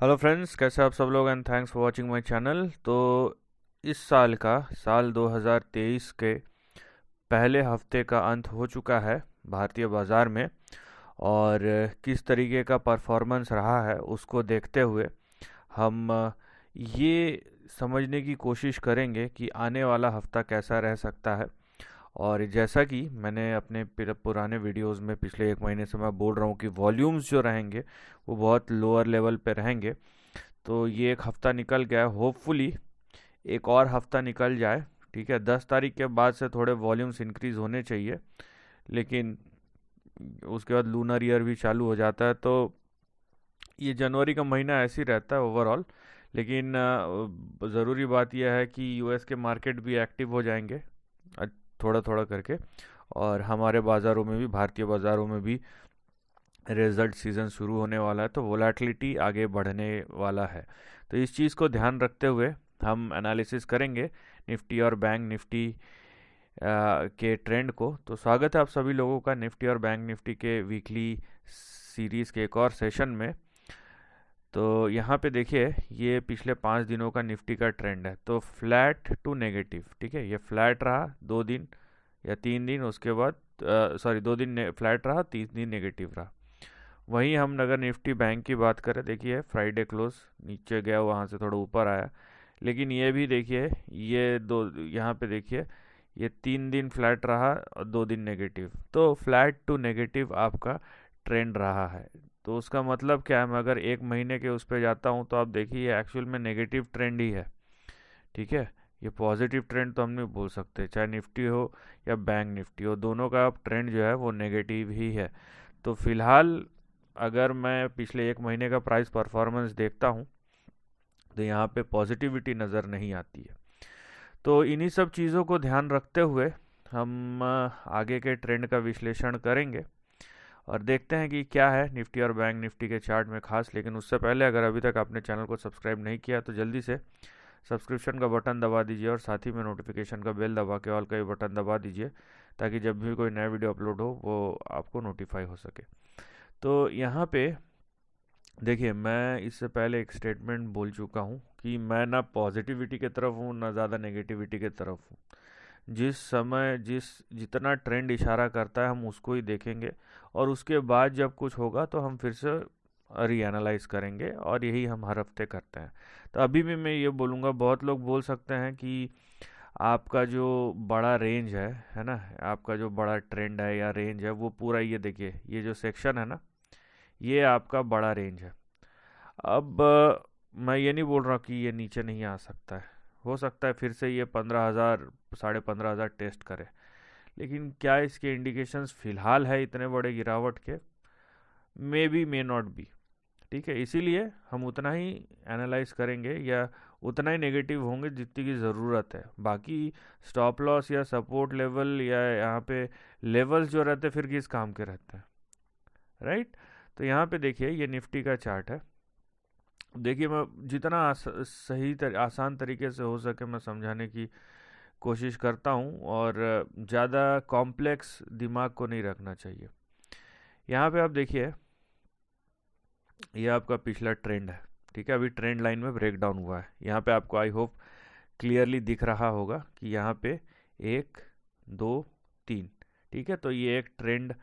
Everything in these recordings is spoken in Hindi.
हेलो फ्रेंड्स, कैसे आप सब लोग and thanks for watching my channel. तो इस साल 2023 के पहले हफ्ते का अंत हो चुका है भारतीय बाज़ार में। और किस तरीके का परफॉर्मेंस रहा है उसको देखते हुए हम ये समझने की कोशिश करेंगे कि आने वाला हफ्ता कैसा रह सकता है। और जैसा कि मैंने अपने पुराने वीडियोस में पिछले एक महीने से मैं बोल रहा हूँ कि वॉल्यूम्स जो रहेंगे वो बहुत लोअर लेवल पे रहेंगे। तो ये एक हफ्ता निकल गया है, होपफुली एक और हफ्ता निकल जाए। ठीक है, 10 तारीख के बाद से थोड़े वॉल्यूम्स इंक्रीज होने चाहिए, लेकिन उसके बाद लूनर ईयर भी चालू हो जाता है। तो ये जनवरी का महीना ऐसे ही रहता है ओवरऑल। लेकिन ज़रूरी बात यह है कि यूएस के मार्केट भी एक्टिव हो जाएंगे थोड़ा थोड़ा करके। और हमारे बाज़ारों में भी, भारतीय बाज़ारों में भी रिजल्ट सीज़न शुरू होने वाला है, तो वोलेटिलिटी आगे बढ़ने वाला है। तो इस चीज़ को ध्यान रखते हुए हम एनालिसिस करेंगे निफ्टी और बैंक निफ्टी के ट्रेंड को। तो स्वागत है आप सभी लोगों का निफ्टी और बैंक निफ्टी के वीकली सीरीज़ के एक और सेशन में। तो यहाँ पे देखिए, ये पिछले 5 दिनों का निफ्टी का ट्रेंड है, तो फ्लैट टू नेगेटिव। ठीक है, ये फ्लैट रहा 2 दिन या 3 दिन, उसके बाद सॉरी 2 दिन फ्लैट रहा, 3 दिन नेगेटिव रहा। वहीं हम अगर निफ्टी बैंक की बात करें, देखिए फ्राइडे क्लोज नीचे गया, वहाँ से थोड़ा ऊपर आया, लेकिन ये भी देखिए, ये दो यहाँ पे देखिए, ये 3 दिन फ्लैट रहा और 2 दिन नेगेटिव। तो फ्लैट टू नेगेटिव आपका ट्रेंड रहा है। तो उसका मतलब क्या है, मैं अगर एक महीने के उस पर जाता हूँ तो आप देखिए ये एक्चुअल में नेगेटिव ट्रेंड ही है। ठीक है, ये पॉजिटिव ट्रेंड तो हम नहीं बोल सकते, चाहे निफ्टी हो या बैंक निफ्टी हो, दोनों का ट्रेंड जो है वो नेगेटिव ही है। तो फिलहाल अगर मैं पिछले एक महीने का प्राइस परफॉर्मेंस देखता हूँ तो यहाँ पे पॉजिटिविटी नज़र नहीं आती है। तो इन्हीं सब चीज़ों को ध्यान रखते हुए हम आगे के ट्रेंड का विश्लेषण करेंगे और देखते हैं कि क्या है निफ्टी और बैंक निफ्टी के चार्ट में खास। लेकिन उससे पहले अगर अभी तक आपने चैनल को सब्सक्राइब नहीं किया तो जल्दी से सब्सक्रिप्शन का बटन दबा दीजिए और साथ ही में नोटिफिकेशन का बेल दबा के ऑल का भी बटन दबा दीजिए, ताकि जब भी कोई नया वीडियो अपलोड हो वो आपको नोटिफाई हो सके। तो यहाँ पे देखिए, मैं इससे पहले एक स्टेटमेंट बोल चुका हूँ कि मैं ना पॉजिटिविटी की तरफ हूँ ना ज़्यादा नेगेटिविटी की तरफ हूँ। जिस समय जितना ट्रेंड इशारा करता है हम उसको ही देखेंगे, और उसके बाद जब कुछ होगा तो हम फिर से रीएनालाइज करेंगे, और यही हम हर हफ्ते करते हैं। तो अभी भी मैं ये बोलूँगा, बहुत लोग बोल सकते हैं कि आपका जो बड़ा रेंज है ना, आपका जो बड़ा ट्रेंड है या रेंज है, वो पूरा ये देखिए, ये जो सेक्शन है ना, ये आपका बड़ा रेंज है। अब मैं ये नहीं बोल रहा कि ये नीचे नहीं आ सकता है, हो सकता है फिर से ये 15,000 15,500 टेस्ट करे, लेकिन क्या इसके इंडिकेशंस फिलहाल है इतने बड़े गिरावट के? May be may not be. ठीक है, इसीलिए हम उतना ही एनालाइज करेंगे या उतना ही नेगेटिव होंगे जितनी की ज़रूरत है। बाकी स्टॉप लॉस या सपोर्ट लेवल या यहाँ पे लेवल्स जो रहते हैं फिर किस काम के रहते हैं, राइट? तो यहाँ पे देखिए, ये निफ्टी का चार्ट है। देखिए, मैं जितना आसान तरीके से हो सके मैं समझाने की कोशिश करता हूँ, और ज़्यादा कॉम्प्लेक्स दिमाग को नहीं रखना चाहिए। यहाँ पे आप देखिए, ये आपका पिछला ट्रेंड है। ठीक है, अभी ट्रेंड लाइन में ब्रेक डाउन हुआ है। यहाँ पे आपको आई होप क्लियरली दिख रहा होगा कि यहाँ पे 1 2 3। ठीक है, तो ये एक ट्रेंड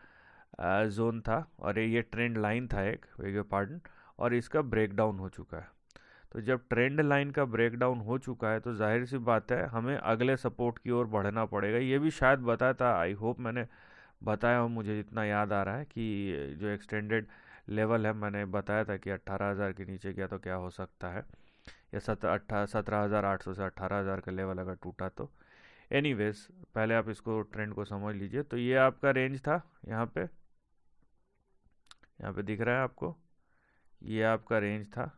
जोन था और ये ट्रेंड लाइन था, एक बेग पार्डन, और इसका ब्रेक डाउन हो चुका है। तो जब ट्रेंड लाइन का ब्रेक डाउन हो चुका है तो जाहिर सी बात है हमें अगले सपोर्ट की ओर बढ़ना पड़ेगा। ये भी शायद बताया था, आई होप मैंने बताया हो, मुझे जितना याद आ रहा है कि जो एक्सटेंडेड लेवल है मैंने बताया था कि 18,000 के नीचे गया तो क्या हो सकता है, या 17,800 से 18,000 का लेवल अगर टूटा तो। एनीवेज, पहले आप इसको ट्रेंड को समझ लीजिए। तो ये आपका रेंज था, यहाँ पे दिख रहा है आपको, ये आपका रेंज था,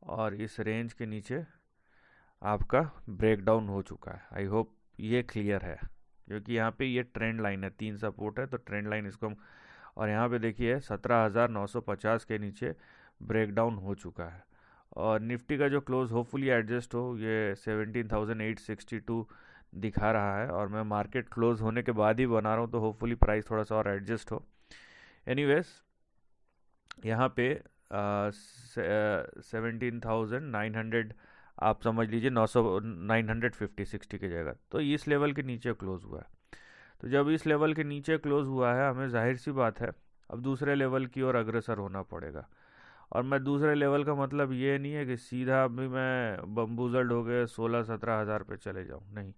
और इस रेंज के नीचे आपका ब्रेक डाउन हो चुका है। आई होप ये क्लियर है, क्योंकि यहाँ पे ये ट्रेंड लाइन है, 3 सपोर्ट है, तो ट्रेंड लाइन इसको हम, और यहाँ पे देखिए 17,950 के नीचे ब्रेक डाउन हो चुका है। और निफ्टी का जो क्लोज होपफुली एडजस्ट हो, ये 17,862 दिखा रहा है, और मैं मार्केट क्लोज होने के बाद ही बना रहा हूँ, तो होपफुली प्राइस थोड़ा सा और एडजस्ट हो। एनीवेज, यहाँ पे 17,900, आप समझ लीजिए 950 की जगह, तो इस लेवल के नीचे क्लोज हुआ है। तो जब इस लेवल के नीचे क्लोज हुआ है, हमें जाहिर सी बात है अब दूसरे लेवल की ओर अग्रसर होना पड़ेगा। और मैं दूसरे लेवल का मतलब ये नहीं है कि सीधा अभी मैं बम्बूजल्ड हो गए 16-17 हज़ार पे चले जाऊँ, नहीं,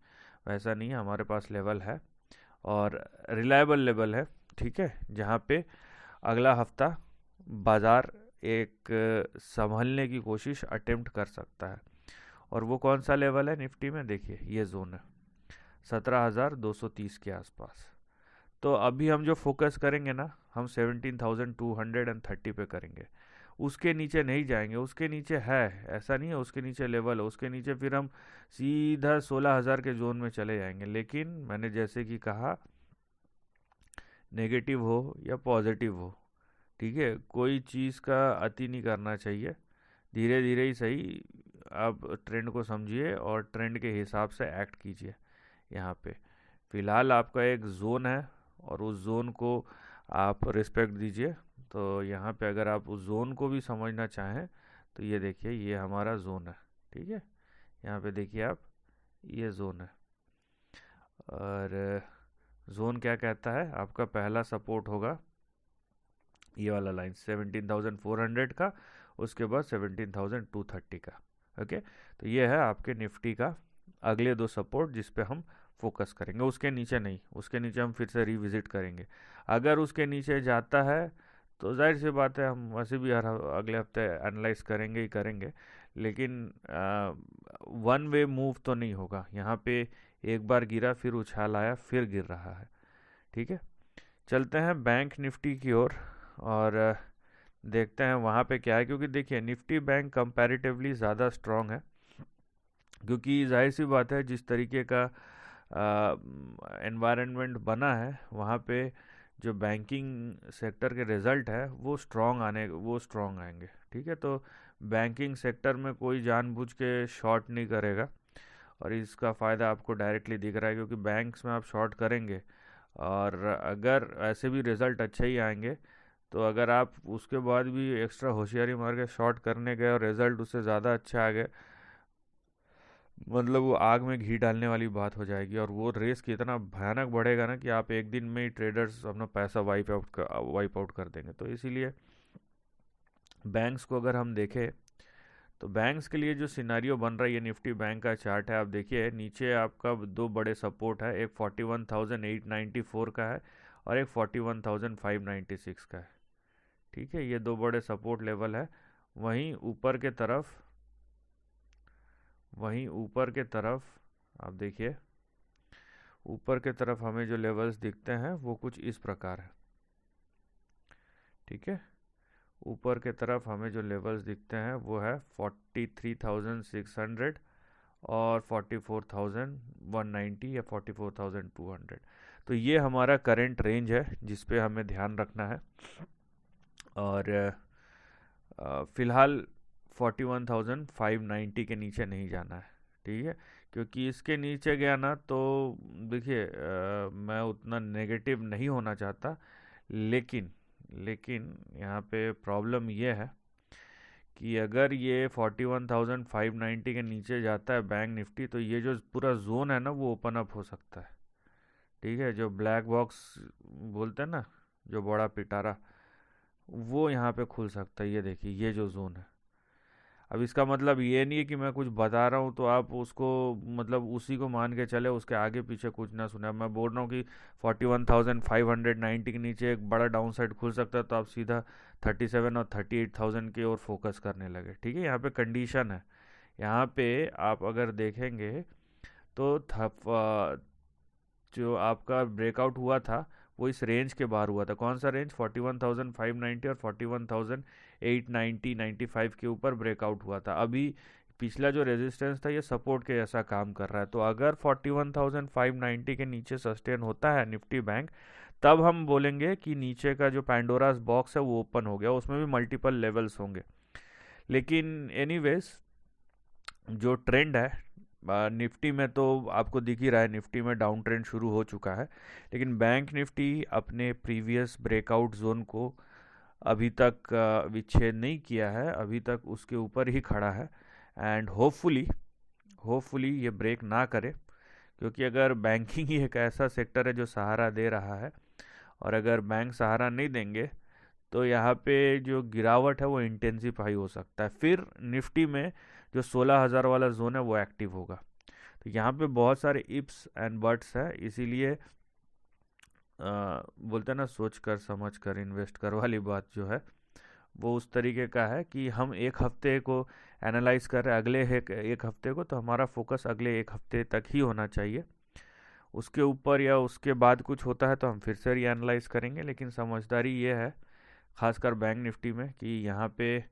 वैसा नहीं है। हमारे पास लेवल है और रिलायबल लेवल है, ठीक है, जहाँ पे अगला हफ्ता बाज़ार एक संभलने की कोशिश अटेम्प्ट कर सकता है। और वो कौन सा लेवल है निफ्टी में, देखिए ये जोन है 17,230 के आसपास। तो अभी हम जो फोकस करेंगे ना, हम 17,230 पे करेंगे, उसके नीचे नहीं जाएंगे। उसके नीचे है, ऐसा नहीं है, उसके नीचे लेवल है, उसके नीचे फिर हम सीधा 16,000 के जोन में चले जाएंगे। लेकिन मैंने जैसे कि कहा, नेगेटिव हो या पॉजिटिव हो, ठीक है, कोई चीज़ का अति नहीं करना चाहिए, धीरे धीरे ही सही आप ट्रेंड को समझिए और ट्रेंड के हिसाब से एक्ट कीजिए। यहाँ पे फ़िलहाल आपका एक जोन है और उस जोन को आप रिस्पेक्ट दीजिए। तो यहाँ पे अगर आप उस जोन को भी समझना चाहें तो ये देखिए, ये हमारा जोन है, ठीक है, यहाँ पे देखिए आप, ये जोन है। और जोन क्या कहता है, आपका पहला सपोर्ट होगा ये वाला लाइन 17,400 का, उसके बाद 17,230 का। ओके, तो ये है आपके निफ्टी का अगले दो सपोर्ट जिस पे हम फोकस करेंगे। उसके नीचे नहीं, उसके नीचे हम फिर से रिविजिट करेंगे। अगर उसके नीचे जाता है तो जाहिर सी बात है हम वैसे भी हर अगले हफ्ते एनालाइज करेंगे ही करेंगे, लेकिन वन वे मूव तो नहीं होगा। यहाँ पे एक बार गिरा, फिर उछाल आया, फिर गिर रहा है, ठीक है। चलते हैं बैंक निफ्टी की ओर और देखते हैं वहाँ पे क्या है, क्योंकि देखिए निफ्टी बैंक कंपैरेटिवली ज़्यादा स्ट्रांग है, क्योंकि जाहिर सी बात है जिस तरीके का एनवायरनमेंट बना है वहाँ पे जो बैंकिंग सेक्टर के रिज़ल्ट है वो स्ट्रांग आएंगे, ठीक है। तो बैंकिंग सेक्टर में कोई जानबूझ के शॉर्ट नहीं करेगा और इसका फ़ायदा आपको डायरेक्टली दिख रहा है, क्योंकि बैंक्स में आप शॉर्ट करेंगे और अगर ऐसे भी रिज़ल्ट अच्छे ही आएंगे, तो अगर आप उसके बाद भी एक्स्ट्रा होशियारी मार के शॉर्ट करने गए और रिज़ल्ट उससे ज़्यादा अच्छे आ गए, मतलब वो आग में घी डालने वाली बात हो जाएगी और वो रिस्क इतना भयानक बढ़ेगा ना कि आप एक दिन में ही ट्रेडर्स अपना पैसा वाइप आउट कर देंगे। तो इसीलिए बैंक्स को अगर हम देखें तो बैंक्स के लिए जो सिनारियो बन रहा है, ये निफ्टी बैंक का चार्ट है, आप देखिए नीचे आपका दो बड़े सपोर्ट है, एक 41,894 का है और एक 41,596 का है, ठीक है, ये दो बड़े सपोर्ट लेवल है। वहीं ऊपर के तरफ आप देखिए, ऊपर के तरफ हमें जो लेवल्स दिखते हैं वो कुछ इस प्रकार है, ठीक है। ऊपर के तरफ हमें जो लेवल्स दिखते हैं वो है 43,600 और 44,190 या 44,200। तो ये हमारा करंट रेंज है जिस पे हमें ध्यान रखना है। और फ़िलहाल 41,590 के नीचे नहीं जाना है, ठीक है, क्योंकि इसके नीचे गया ना तो देखिए मैं उतना नेगेटिव नहीं होना चाहता, लेकिन लेकिन यहाँ पे प्रॉब्लम ये है कि अगर ये 41,590 के नीचे जाता है बैंक निफ्टी, तो ये जो पूरा जोन है ना वो ओपन अप हो सकता है, ठीक है, जो ब्लैक बॉक्स बोलते हैं ना, जो बड़ा पिटारा, वो यहाँ पे खुल सकता है। ये देखिए, ये जो जोन है, अब इसका मतलब ये नहीं है कि मैं कुछ बता रहा हूँ तो आप उसको मतलब उसी को मान के चले, उसके आगे पीछे कुछ ना सुने। मैं बोल रहा हूँ कि 41,590 के नीचे एक बड़ा डाउन साइड खुल सकता है, तो आप सीधा 37 और 38,000 की ओर फोकस करने लगे, ठीक है। यहाँ पे कंडीशन है, यहाँ पे आप अगर देखेंगे तो जो आपका ब्रेकआउट हुआ था वो इस रेंज के बाहर हुआ था। कौन सा रेंज, 41,590 और 41,890 95 के ऊपर ब्रेकआउट हुआ था। अभी पिछला जो रेजिस्टेंस था ये सपोर्ट के जैसा काम कर रहा है। तो अगर 41,590 के नीचे सस्टेन होता है निफ्टी बैंक, तब हम बोलेंगे कि नीचे का जो पैंडोरास बॉक्स है वो ओपन हो गया, उसमें भी मल्टीपल लेवल्स होंगे। लेकिन एनीवेज जो ट्रेंड है निफ्टी में तो आपको दिख ही रहा है, निफ्टी में डाउन ट्रेंड शुरू हो चुका है, लेकिन बैंक निफ्टी अपने प्रीवियस ब्रेकआउट जोन को अभी तक विच्छेद नहीं किया है, अभी तक उसके ऊपर ही खड़ा है। एंड होपफुली ये ब्रेक ना करे, क्योंकि अगर बैंकिंग ही एक ऐसा सेक्टर है जो सहारा दे रहा है, और अगर बैंक सहारा नहीं देंगे तो यहाँ पे जो गिरावट है वो इंटेंसिफाई हो सकता है। फिर निफ्टी में जो 16,000 वाला जोन है वो एक्टिव होगा। तो यहाँ पे बहुत सारे इफ्स एंड बट्स है, इसीलिए बोलते हैं ना, सोच कर समझ कर इन्वेस्ट कर वाली बात जो है वो उस तरीके का है कि हम एक हफ्ते को एनालाइज कर रहे हैं, अगले एक हफ्ते को, तो हमारा फोकस अगले एक हफ्ते तक ही होना चाहिए। उसके ऊपर या उसके बाद कुछ होता है तो हम फिर से रीएनालाइज करेंगे। लेकिन समझदारी ये है, खासकर बैंक निफ्टी में, कि यहाँ पे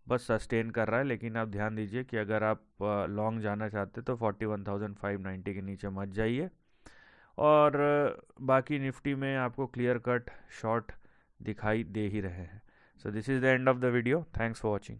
बस सस्टेन कर रहा है। लेकिन आप ध्यान दीजिए कि अगर आप लॉन्ग जाना चाहते तो 41,590 के नीचे मत जाइए। और बाकी निफ्टी में आपको क्लियर कट शॉर्ट दिखाई दे ही रहे हैं। So this is the end of the video. Thanks for watching.